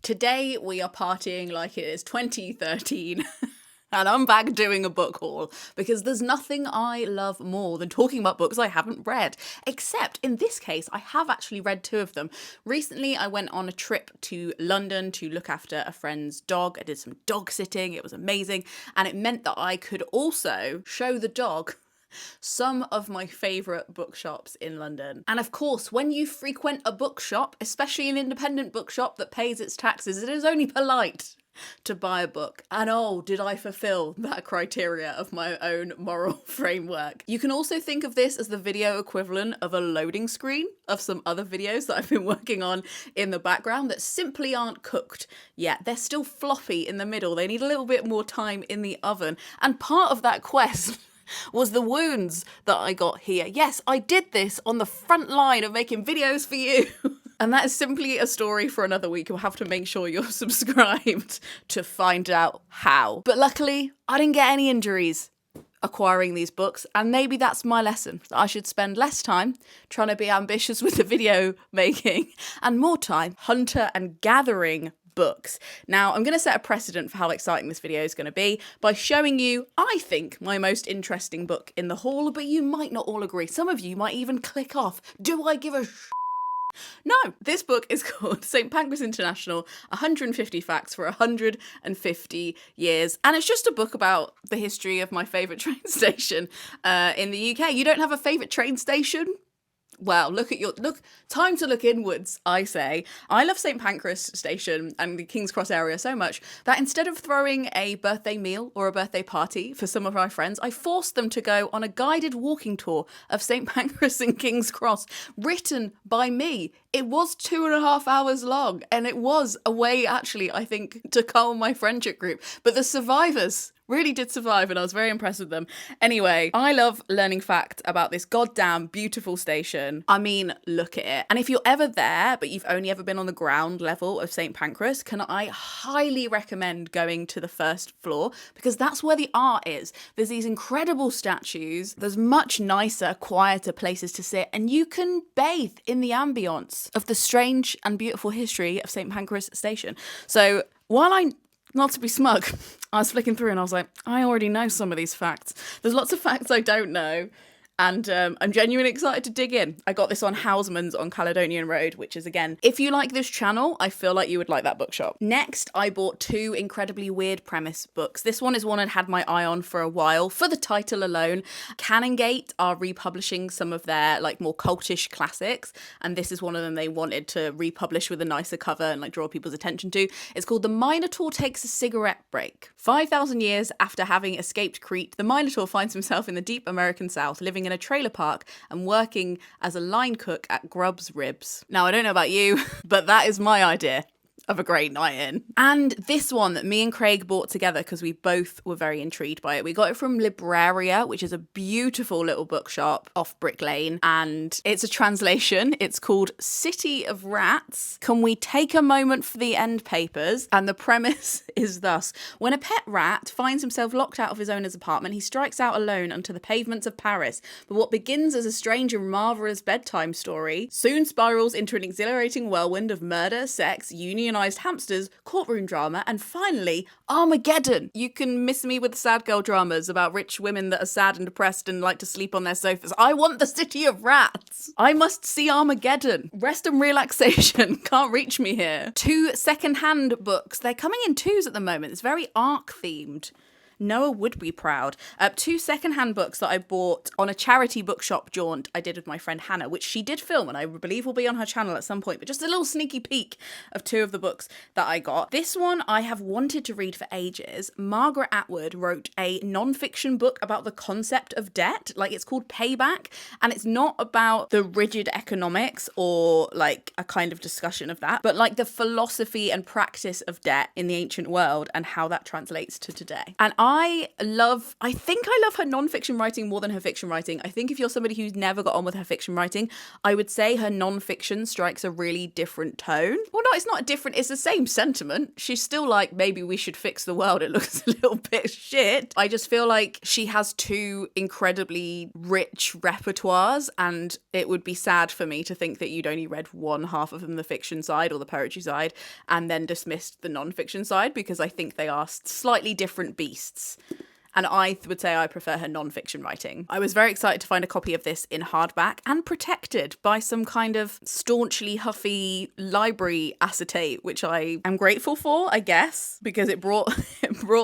Today we are partying like it is 2013 and I'm back doing a book haul because there's nothing I love more than talking about books I haven't read, except in this case I have actually read 2 of them. Recently I went on a trip to London to look after a friend's dog. I did some dog sitting, it was amazing, and it meant that I could also show the dog some of my favourite bookshops in London. And of course, when you frequent a bookshop, especially an independent bookshop that pays its taxes, it is only polite to buy a book. And oh, did I fulfill that criteria of my own moral framework. You can also think of this as the video equivalent of a loading screen of some other videos that I've been working on in the background that simply aren't cooked yet. They're still floppy in the middle. They need a little bit more time in the oven. And part of that quest was the wounds that I got here. Yes, I did this on the front line of making videos for you. And that is simply a story for another week. You'll have to make sure you're subscribed to find out how. But luckily, I didn't get any injuries acquiring these books, and maybe that's my lesson. I should spend less time trying to be ambitious with the video making and more time hunter and gathering books. Now, I'm going to set a precedent for how exciting this video is going to be by showing you, I think, my most interesting book in the haul, but you might not all agree. Some of you might even click off. Do I give a No, this book is called St. Pancras International, 150 Facts for 150 Years. And it's just a book about the history of my favourite train station in the UK. You don't have a favourite train station? Well, time to look inwards, I say. I love St. Pancras Station and the King's Cross area so much that instead of throwing a birthday meal or a birthday party for some of my friends, I forced them to go on a guided walking tour of St. Pancras and King's Cross, written by me. It was 2.5 hours long, and it was a way, actually, I think, to calm my friendship group. But the survivors really did survive, and I was very impressed with them. Anyway, I love learning facts about this goddamn beautiful station. I mean, look at it. And if you're ever there, but you've only ever been on the ground level of St. Pancras, can I highly recommend going to the first floor, because that's where the art is. There's these incredible statues. There's much nicer, quieter places to sit, and you can bathe in the ambience of the strange and beautiful history of St. Pancras Station. So while not to be smug, I was flicking through and I was like, I already know some of these facts. There's lots of facts I don't know. And I'm genuinely excited to dig in. I got this on Housemans on Caledonian Road, which is, again, if you like this channel, I feel like you would like that bookshop. Next, I bought 2 incredibly weird premise books. This one is one I'd had my eye on for a while, for the title alone. Canongate are republishing some of their more cultish classics, and this is one of them they wanted to republish with a nicer cover and draw people's attention to. It's called The Minotaur Takes a Cigarette Break. 5,000 years after having escaped Crete, the Minotaur finds himself in the deep American South, living in a trailer park and working as a line cook at Grubb's Ribs. Now, I don't know about you, but that is my idea of a great night in. And this one that me and Craig bought together because we both were very intrigued by it. We got it from Libraria, which is a beautiful little bookshop off Brick Lane, and it's a translation. It's called City of Rats. Can we take a moment for the end papers? And the premise is thus: when a pet rat finds himself locked out of his owner's apartment, he strikes out alone onto the pavements of Paris. But what begins as a strange and marvellous bedtime story soon spirals into an exhilarating whirlwind of murder, sex, unionized hamsters, courtroom drama, and finally, Armageddon. You can miss me with sad girl dramas about rich women that are sad and depressed and like to sleep on their sofas. I want the City of Rats. I must see Armageddon. Rest and relaxation can't reach me here. 2 second-hand books. They're coming in 2s at the moment. It's very arc-themed. Noah would be proud. 2 second-hand books that I bought on a charity bookshop jaunt I did with my friend Hannah, which she did film and I believe will be on her channel at some point, but just a little sneaky peek of 2 of the books that I got. This one I have wanted to read for ages. Margaret Atwood wrote a non-fiction book about the concept of debt. It's called Payback, and it's not about the rigid economics or a kind of discussion of that, but the philosophy and practice of debt in the ancient world and how that translates to today. And I think I love her non-fiction writing more than her fiction writing. I think if you're somebody who's never got on with her fiction writing, I would say her non-fiction strikes a really different tone. Well, no, it's not a different, it's the same sentiment. She's still like, maybe we should fix the world. It looks a little bit shit. I just feel like she has two incredibly rich repertoires, and it would be sad for me to think that you'd only read one half of them, the fiction side or the poetry side, and then dismissed the non-fiction side, because I think they are slightly different beasts. And I would say I prefer her non-fiction writing. I was very excited to find a copy of this in hardback and protected by some kind of staunchly huffy library acetate, which I am grateful for, I guess, because it brought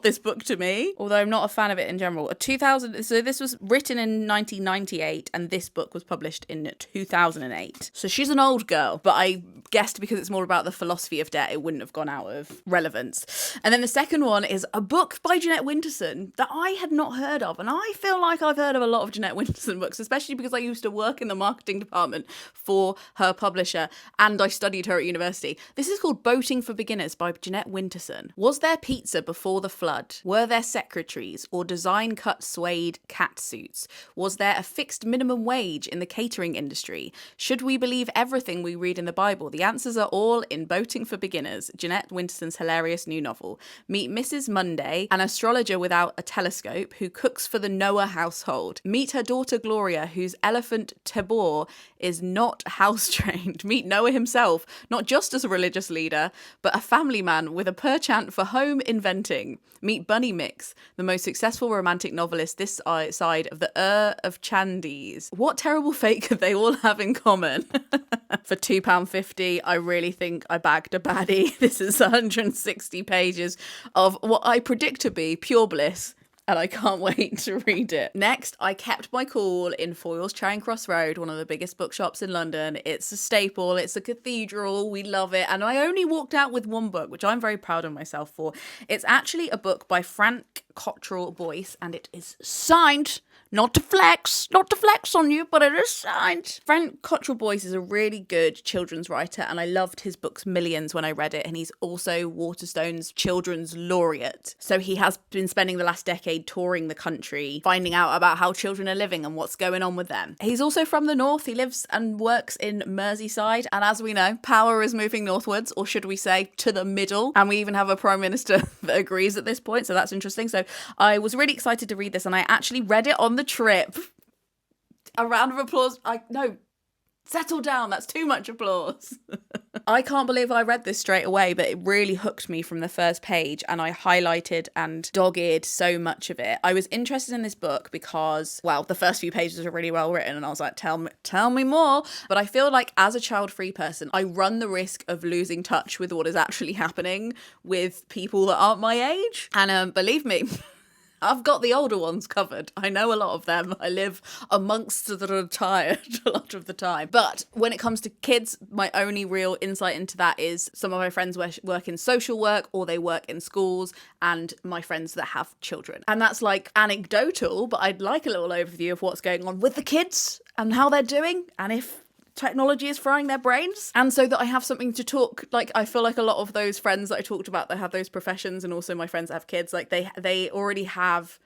this book to me, although I'm not a fan of it in general. So this was written in 1998 and this book was published in 2008. So she's an old girl, but I guessed because it's more about the philosophy of debt, it wouldn't have gone out of relevance. And then the second one is a book by Jeanette Winterson that I had not heard of, and I feel like I've heard of a lot of Jeanette Winterson books, especially because I used to work in the marketing department for her publisher and I studied her at university. This is called Boating for Beginners by Jeanette Winterson. Was there pizza before the flood? Were there secretaries or design-cut suede cat suits? Was there a fixed minimum wage in the catering industry? Should we believe everything we read in the Bible? The answers are all in Boating for Beginners, Jeanette Winterson's hilarious new novel. Meet Mrs. Monday, an astrologer without a telescope who cooks for the Noah household. Meet her daughter Gloria, whose elephant Tabor is not house trained. Meet Noah himself, not just as a religious leader, but a family man with a penchant for home inventing. Meet Bunny Mix, the most successful romantic novelist this side of the of Chandies. What terrible fate could they all have in common? For £2.50, I really think I bagged a baddie. This is 160 pages of what I predict to be pure bliss, and I can't wait to read it. Next, I kept my cool in Foyles, Charring Cross Road, one of the biggest bookshops in London. It's a staple, it's a cathedral, we love it, and I only walked out with one book, which I'm very proud of myself for. It's actually a book by Cottrell-Boyce, and it is signed. Not to flex on you, but it is signed. Frank Cottrell-Boyce is a really good children's writer, and I loved his books Millions when I read it, and he's also Waterstone's Children's Laureate. So he has been spending the last decade touring the country, finding out about how children are living and what's going on with them. He's also from the north. He lives and works in Merseyside, and as we know, power is moving northwards, or should we say to the middle, and we even have a prime minister that agrees at this point, so that's interesting. So I was really excited to read this, and I actually read it on the trip. A round of applause. No, settle down, that's too much applause. I can't believe I read this straight away, but it really hooked me from the first page, and I highlighted and dogged so much of it. I was interested in this book because, well, the first few pages are really well written, and I was like, tell me more. But I feel like as a child-free person, I run the risk of losing touch with what is actually happening with people that aren't my age. And believe me, I've got the older ones covered. I know a lot of them. I live amongst the retired a lot of the time. But when it comes to kids, my only real insight into that is some of my friends work in social work or they work in schools, and my friends that have children. And that's like anecdotal, but I'd like a little overview of what's going on with the kids and how they're doing, and if technology is frying their brains, and so that I have something to talk. Like, I feel like a lot of those friends that I talked about that have those professions, and also my friends that have kids, like they already have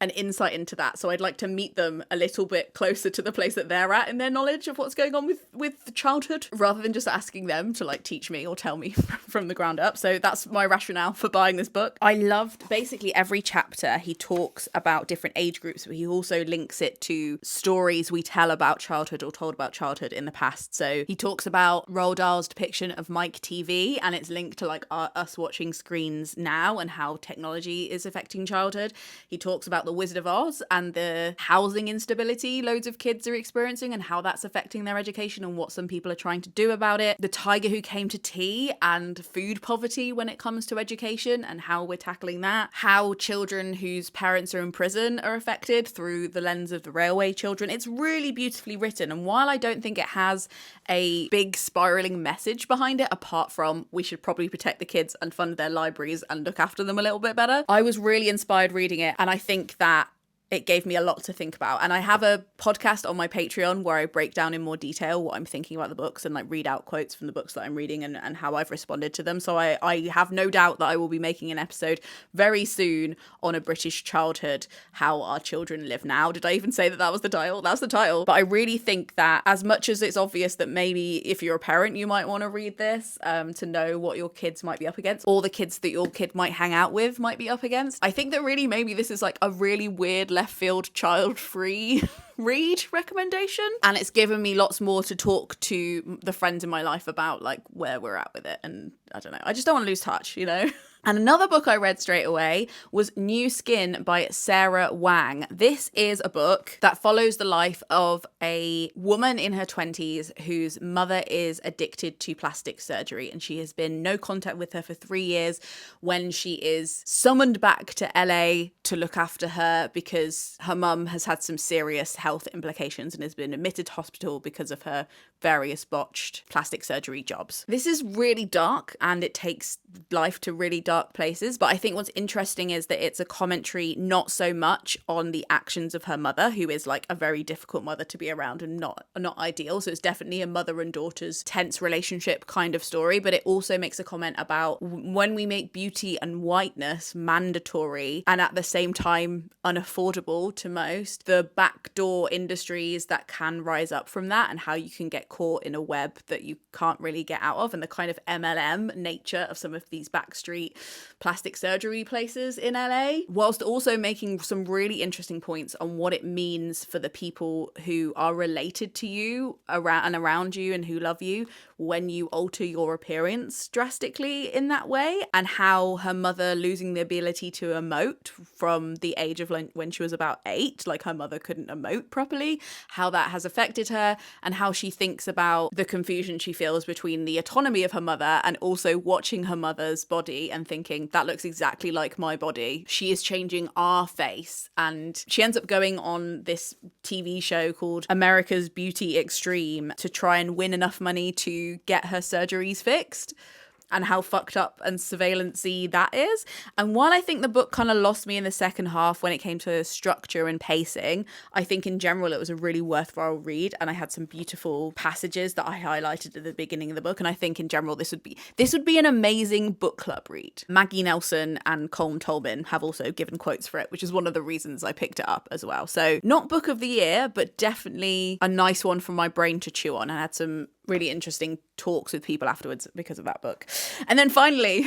an insight into that, so I'd like to meet them a little bit closer to the place that they're at in their knowledge of what's going on with childhood, rather than just asking them to like teach me or tell me from the ground up. So that's my rationale for buying this book. I loved basically every chapter he talks about different age groups, but he also links it to stories we tell about childhood or told about childhood in the past. So he talks about Roald Dahl's depiction of Mike TV, and it's linked to like us watching screens now and how technology is affecting childhood. He talks about the Wizard of Oz and the housing instability loads of kids are experiencing and how that's affecting their education and what some people are trying to do about it. The Tiger Who Came to Tea and food poverty when it comes to education and how we're tackling that. How children whose parents are in prison are affected through the lens of the railway children. It's really beautifully written, and while I don't think it has a big spiraling message behind it, apart from we should probably protect the kids and fund their libraries and look after them a little bit better, I was really inspired reading it, and I think that it gave me a lot to think about. And I have a podcast on my Patreon where I break down in more detail what I'm thinking about the books and like read out quotes from the books that I'm reading and how I've responded to them. So I have no doubt that I will be making an episode very soon on a British childhood, how our children live now. Did I even say that was the title? That's the title. But I really think that as much as it's obvious that maybe if you're a parent, you might want to read this to know what your kids might be up against, or the kids that your kid might hang out with might be up against. I think that really maybe this is like a really weird left field child-free read recommendation, and it's given me lots more to talk to the friends in my life about, like where we're at with it. And I don't know, I just don't want to lose touch, you know. And another book I read straight away was New Skin by Sarah Wang. This is a book that follows the life of a woman in her 20s whose mother is addicted to plastic surgery, and she has been no contact with her for 3 years when she is summoned back to LA to look after her because her mum has had some serious health implications and has been admitted to hospital because of her various botched plastic surgery jobs. This is really dark and it takes life to really dark places, but I think what's interesting is that it's a commentary not so much on the actions of her mother, who is like a very difficult mother to be around and not ideal. So it's definitely a mother and daughter's tense relationship kind of story, but it also makes a comment about when we make beauty and whiteness mandatory and at the same time unaffordable to most, the backdoor industries that can rise up from that and how you can get caught in a web that you can't really get out of, and the kind of MLM nature of some of these backstreet plastic surgery places in LA, whilst also making some really interesting points on what it means for the people who are related to you around you and who love you when you alter your appearance drastically in that way, and how her mother losing the ability to emote from the age of when she was about 8, like her mother couldn't emote properly, how that has affected her, and how she thinks about the confusion she feels between the autonomy of her mother and also watching her mother's body and thinking, that looks exactly like my body. She is changing our face. And she ends up going on this TV show called America's Beauty Extreme to try and win enough money to get her surgeries fixed, and how fucked up and surveillance-y that is. And while I think the book kind of lost me in the second half when it came to structure and pacing, I think in general it was a really worthwhile read, and I had some beautiful passages that I highlighted at the beginning of the book, and I think in general this would be an amazing book club read. Maggie Nelson and Colm Tolman have also given quotes for it, which is one of the reasons I picked it up as well. So not book of the year, but definitely a nice one for my brain to chew on. I had some really interesting talks with people afterwards because of that book. And then finally,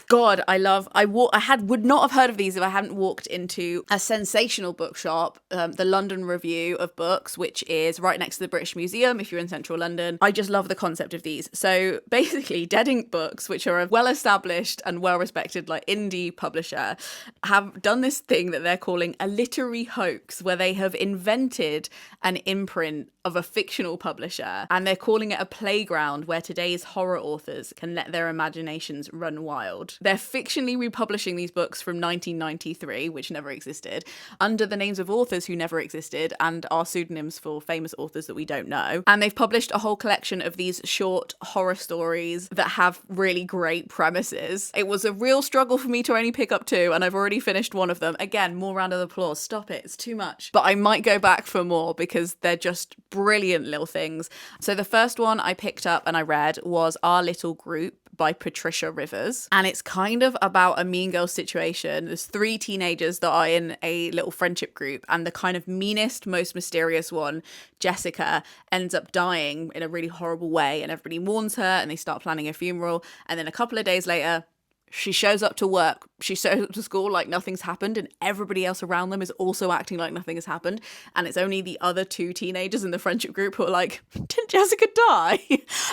God, I would not have heard of these if I hadn't walked into a sensational bookshop, the London Review of Books, which is right next to the British Museum if you're in central London. I just love the concept of these. So basically, Dead Ink Books, which are a well-established and well-respected like indie publisher, have done this thing that they're calling a literary hoax, where they have invented an imprint of a fictional publisher, and they're calling it a playground where today's horror authors can let their imaginations run wild. They're fictionally republishing these books from 1993, which never existed, under the names of authors who never existed and are pseudonyms for famous authors that we don't know. And they've published a whole collection of these short horror stories that have really great premises. It was a real struggle for me to only pick up 2, and I've already finished one of them. Again, more round of applause. Stop it. It's too much. But I might go back for more because they're just brilliant little things. So the first one I picked up and I read was Our Little Group by Patricia Rivers, and it's kind of about a Mean Girls situation. There's 3 teenagers that are in a little friendship group, and the kind of meanest, most mysterious one, Jessica, ends up dying in a really horrible way, and everybody mourns her and they start planning a funeral, and then a couple of days later she shows up to work, she shows up to school like nothing's happened, and everybody else around them is also acting like nothing has happened, and it's only the other 2 teenagers in the friendship group who are like, did Jessica die?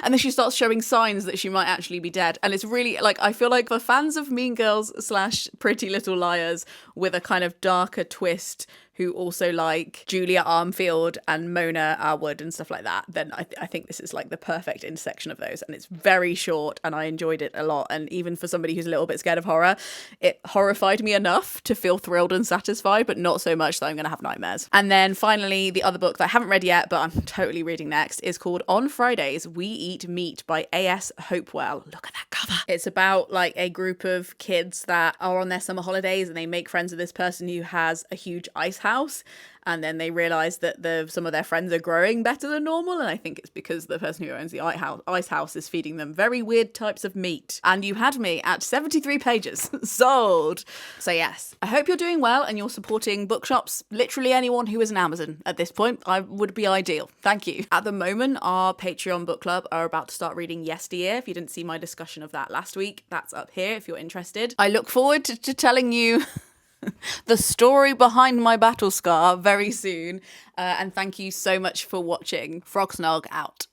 And then she starts showing signs that she might actually be dead, and it's really like, I feel like for fans of Mean Girls / Pretty Little Liars with a kind of darker twist, who also like Julia Armfield and Mona Atwood and stuff like that, then I think this is like the perfect intersection of those. And it's very short and I enjoyed it a lot. And even for somebody who's a little bit scared of horror, It horrified me enough to feel thrilled and satisfied, but not so much that I'm going to have nightmares. And then finally, the other book that I haven't read yet, but I'm totally reading next, is called On Fridays, We Eat Meat by A.S. Hopewell. Look at that cover. It's about like a group of kids that are on their summer holidays and they make friends with this person who has a huge ice house. And then they realise that some of their friends are growing better than normal. And I think it's because the person who owns the ice house is feeding them very weird types of meat. And you had me at 73 pages. Sold. So yes, I hope you're doing well and you're supporting Bookshops. Literally anyone who is an Amazon at this point, I would be ideal. Thank you. At the moment, our Patreon book club are about to start reading Yesteryear. If you didn't see my discussion of that last week, that's up here if you're interested. I look forward to telling you the story behind my battle scar very soon. And thank you so much for watching. Frog Snog out.